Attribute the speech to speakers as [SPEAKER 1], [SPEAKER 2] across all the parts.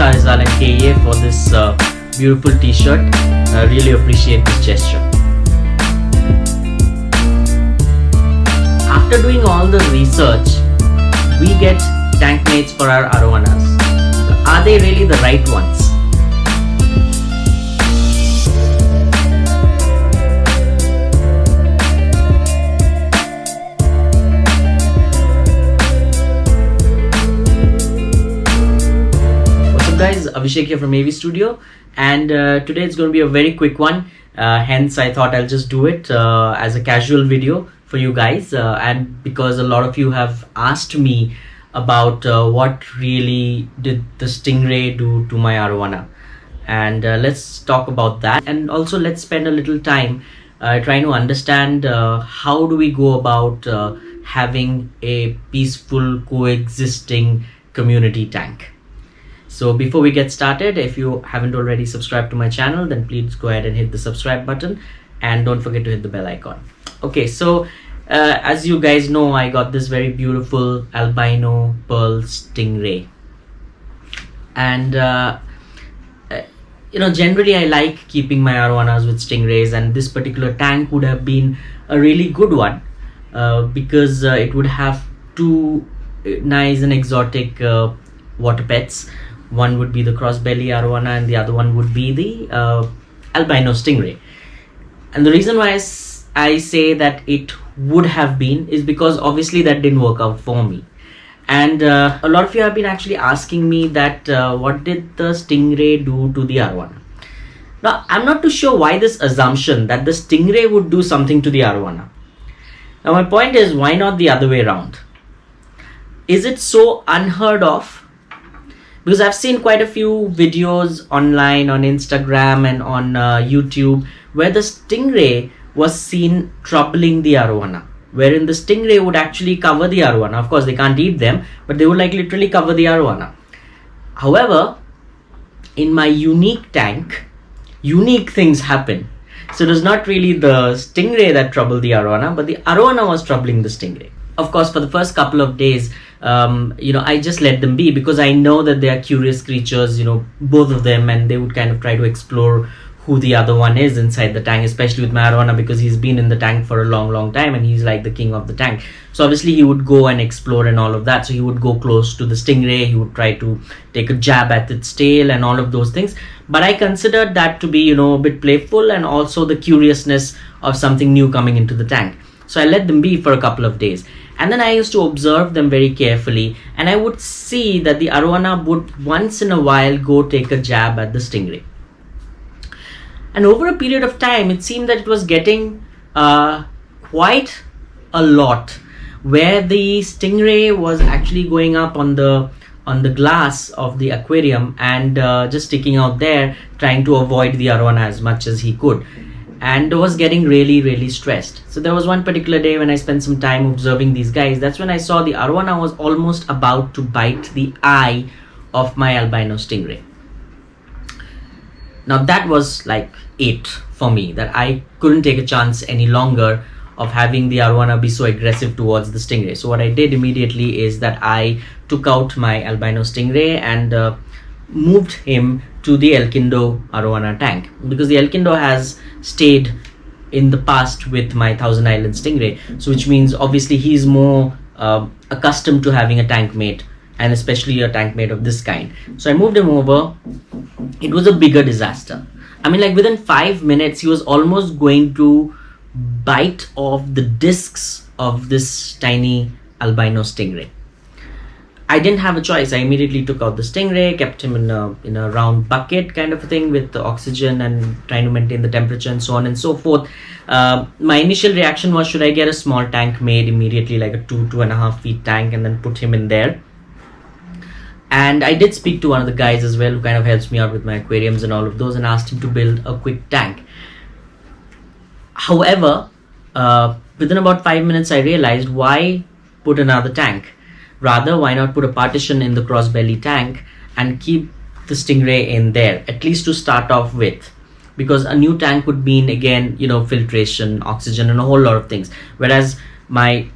[SPEAKER 1] Rizal and KA for this beautiful t-shirt. I really appreciate this gesture. After doing all the research, we get tank mates for our Arowanas. Are they really the right ones? Guys, Abhishek here from AV Studio, and today it's going to be a very quick one, hence I thought I'll just do it as a casual video for you guys, and because a lot of you have asked me about what really did the Stingray do to my Arowana, and let's talk about that, and also let's spend a little time trying to understand how do we go about having a peaceful coexisting community tank. So before we get started, if you haven't already subscribed to my channel, then please go ahead and hit the subscribe button and don't forget to hit the bell icon. Okay, so as you guys know, I got this very beautiful albino pearl stingray, and generally I like keeping my Arowanas with stingrays, and this particular tank would have been a really good one because it would have two nice and exotic water pets. One would be the crossbelly Arowana and the other one would be the albino stingray. And the reason why I say that it would have been is because obviously that didn't work out for me. And a lot of you have been actually asking me that what did the stingray do to the Arowana? Now, I'm not too sure why this assumption that the stingray would do something to the Arowana. Now, my point is, why not the other way around? Is it so unheard of? Because I've seen quite a few videos online on Instagram and on YouTube where the stingray was seen troubling the Arowana, wherein the stingray would actually cover the Arowana. Of course, they can't eat them, but they would like literally cover the Arowana. However, in my unique tank, unique things happen. So it was not really the stingray that troubled the Arowana, but the Arowana was troubling the stingray. Of course, for the first couple of days, I just let them be because I know that they are curious creatures, both of them, and they would kind of try to explore who the other one is inside the tank, especially with my Arowana because he's been in the tank for a long time and he's like the king of the tank. So obviously he would go and explore and all of that. So he would go close to the stingray, he would try to take a jab at its tail and all of those things. But I considered that to be, a bit playful and also the curiousness of something new coming into the tank. So I let them be for a couple of days. And then I used to observe them very carefully, and I would see that the Arowana would once in a while go take a jab at the stingray. And over a period of time, it seemed that it was getting quite a lot, where the stingray was actually going up on the glass of the aquarium and just sticking out there, trying to avoid the Arowana as much as he could, and was getting really stressed. So there was one particular day when I spent some time observing these guys. That's when I saw the Arowana was almost about to bite the eye of my albino stingray. Now that was like it for me, that I couldn't take a chance any longer of having the Arowana be so aggressive towards the stingray. So what I did immediately is that I took out my albino stingray and moved him to the Elkindo Arowana tank, because the Elkindo has stayed in the past with my Thousand Island Stingray, so which means obviously he's more accustomed to having a tank mate, and especially a tank mate of this kind. So I moved him over. It was a bigger disaster. I mean, like within 5 minutes he was almost going to bite off the discs of this tiny albino stingray. I didn't have a choice. I immediately took out the stingray, kept him in a round bucket kind of a thing with the oxygen and trying to maintain the temperature and so on and so forth. My initial reaction was, should I get a small tank made immediately, like a 2.5 feet tank, and then put him in there? And I did speak to one of the guys as well who kind of helps me out with my aquariums and all of those, and asked him to build a quick tank. However, within about 5 minutes I realized, why put another tank? Rather, why not put a partition in the crossbelly tank and keep the stingray in there, at least to start off with? Because a new tank would mean, again, filtration, oxygen, and a whole lot of things. Whereas my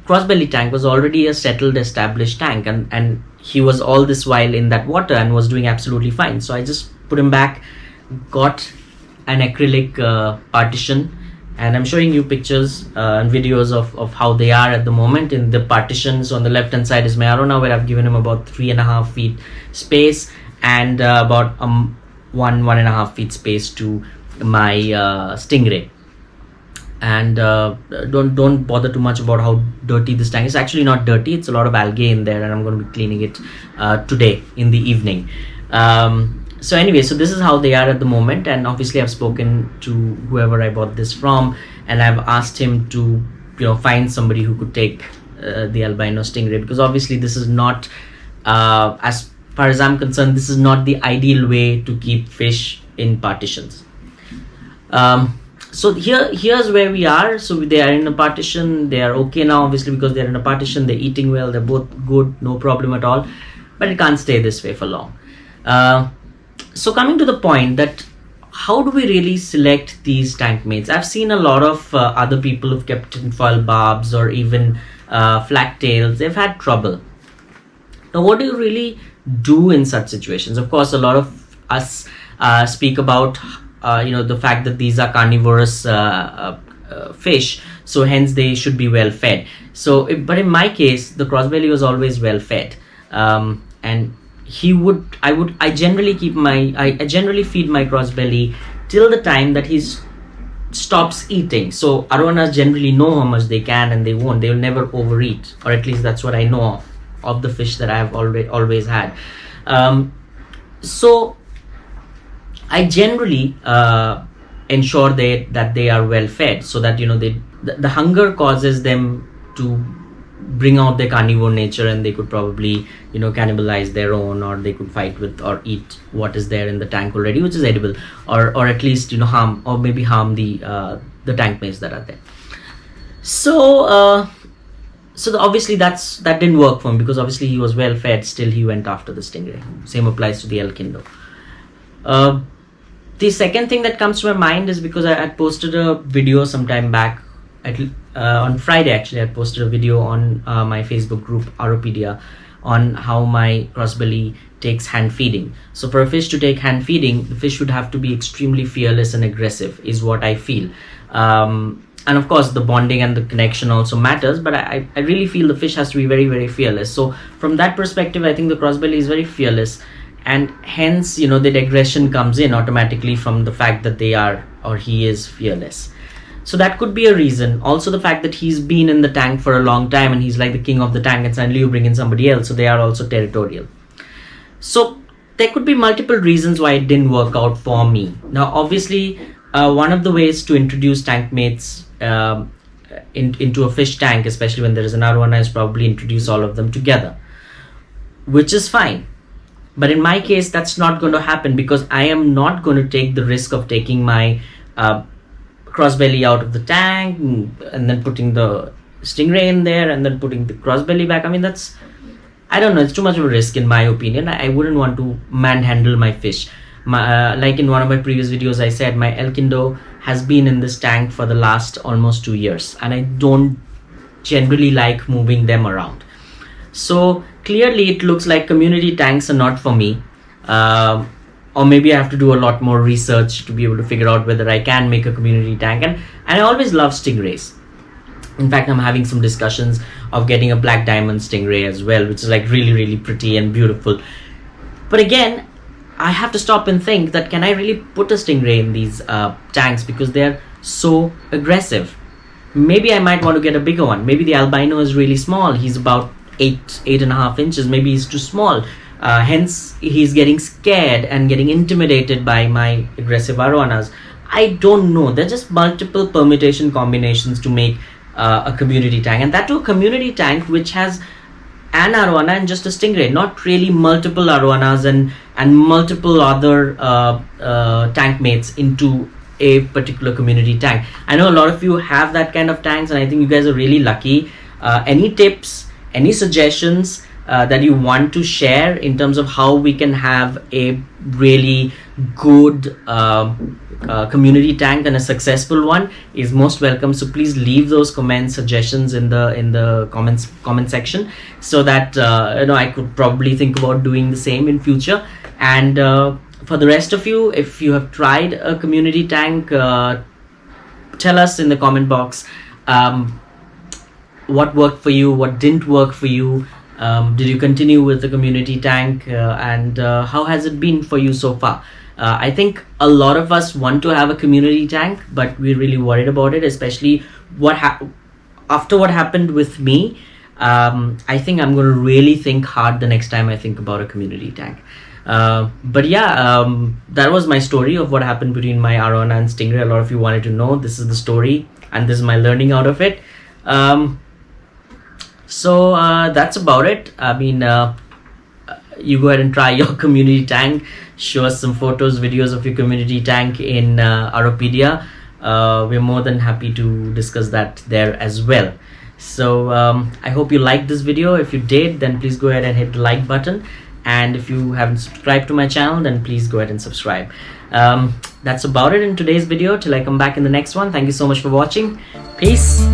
[SPEAKER 1] crossbelly tank was already a settled, established tank, and he was all this while in that water and was doing absolutely fine. So I just put him back, got an acrylic partition, and I'm showing you pictures and videos of how they are at the moment. In the partitions on the left hand side is my Arowana, where I've given him about 3.5 feet space, and about 1.5 feet space to my Stingray. And don't bother too much about how dirty this tank is. It's actually not dirty, it's a lot of algae in there, and I'm going to be cleaning it today in the evening. So anyway, so this is how they are at the moment, and obviously I've spoken to whoever I bought this from, and I've asked him to find somebody who could take the albino stingray, because obviously this is not, as far as I'm concerned, this is not the ideal way to keep fish in partitions. So here's where we are. So they are in a partition. They are okay now, obviously, because they're in a partition. They're eating well. They're both good, no problem at all. But it can't stay this way for long. So coming to the point that how do we really select these tank mates? I've seen a lot of other people who've kept tinfoil barbs or even flat tails. They've had trouble. Now, what do you really do in such situations? Of course, a lot of us speak about the fact that these are carnivorous fish, so hence they should be well fed. So, but in my case, the crossbelly was always well fed, and I generally feed my crossbelly till the time that he stops eating. So Arowanas generally know how much they can, and they will never overeat, or at least that's what I know of the fish that I have always had. So I generally ensure that they are well fed, so that the hunger causes them to bring out their carnivore nature, and they could probably cannibalize their own, or they could fight with or eat what is there in the tank already, which is edible, or at least harm the tank mates that are there. So obviously that didn't work for him, because obviously he was well fed, still he went after the stingray. Same applies to the elkindo. The second thing that comes to my mind is because I had posted a video sometime back, on Friday actually. I posted a video on my Facebook group Aropedia on how my crossbelly takes hand feeding. So for a fish to take hand feeding, the fish would have to be extremely fearless and aggressive, is what I feel. And of course the bonding and the connection also matters, but I really feel the fish has to be very, very fearless. So from that perspective, I think the crossbelly is very fearless, and hence the aggression comes in automatically from the fact that he is fearless. So that could be a reason. Also the fact that he's been in the tank for a long time and he's like the king of the tank, and suddenly you bring in somebody else, so they are also territorial. So there could be multiple reasons why it didn't work out for me. Now obviously one of the ways to introduce tank mates into a fish tank, especially when there is an Arowana, is probably introduce all of them together, which is fine. But in my case, that's not going to happen, because I am not going to take the risk of taking my crossbelly out of the tank and then putting the stingray in there and then putting the crossbelly back. I mean, I don't know, it's too much of a risk in my opinion. I wouldn't want to manhandle my fish. Like in one of my previous videos, I said my elkindo has been in this tank for the last almost 2 years, and I don't generally like moving them around. So clearly it looks like community tanks are not for me. Or maybe I have to do a lot more research to be able to figure out whether I can make a community tank. And I always love stingrays. In fact, I'm having some discussions of getting a black diamond stingray as well, which is like really, really pretty and beautiful. But again, I have to stop and think that can I really put a stingray in these tanks, because they're so aggressive. Maybe I might want to get a bigger one. Maybe the albino is really small. He's about 8.5 inches. Maybe he's too small. Hence he's getting scared and getting intimidated by my aggressive Arowanas. I don't know. There's just multiple permutation combinations to make a community tank, and that too a community tank which has an Arowana and just a stingray, not really multiple Arowanas and multiple other tank mates into a particular community tank. I know a lot of you have that kind of tanks, and I think you guys are really lucky. Any tips, any suggestions that you want to share in terms of how we can have a really good community tank and a successful one is most welcome. So please leave those comments, suggestions in the comment section, so that I could probably think about doing the same in future. And for the rest of you, if you have tried a community tank, tell us in the comment box what worked for you, what didn't work for you. Did you continue with the community tank, and how has it been for you so far? I think a lot of us want to have a community tank, but we're really worried about it, especially after what happened with me. I think I'm going to really think hard the next time I think about a community tank. But yeah, that was my story of what happened between my Arowana and Stingray. A lot of you wanted to know. This is the story, and this is my learning out of it. So that's about it. I mean, you go ahead and try your community tank. Show us some photos, videos of your community tank in Aropedia. We're more than happy to discuss that there as well. So I hope you liked this video. If you did, then please go ahead and hit the like button. And if you haven't subscribed to my channel, then please go ahead and subscribe. That's about it in today's video. Till I come back in the next one. Thank you so much for watching. Peace.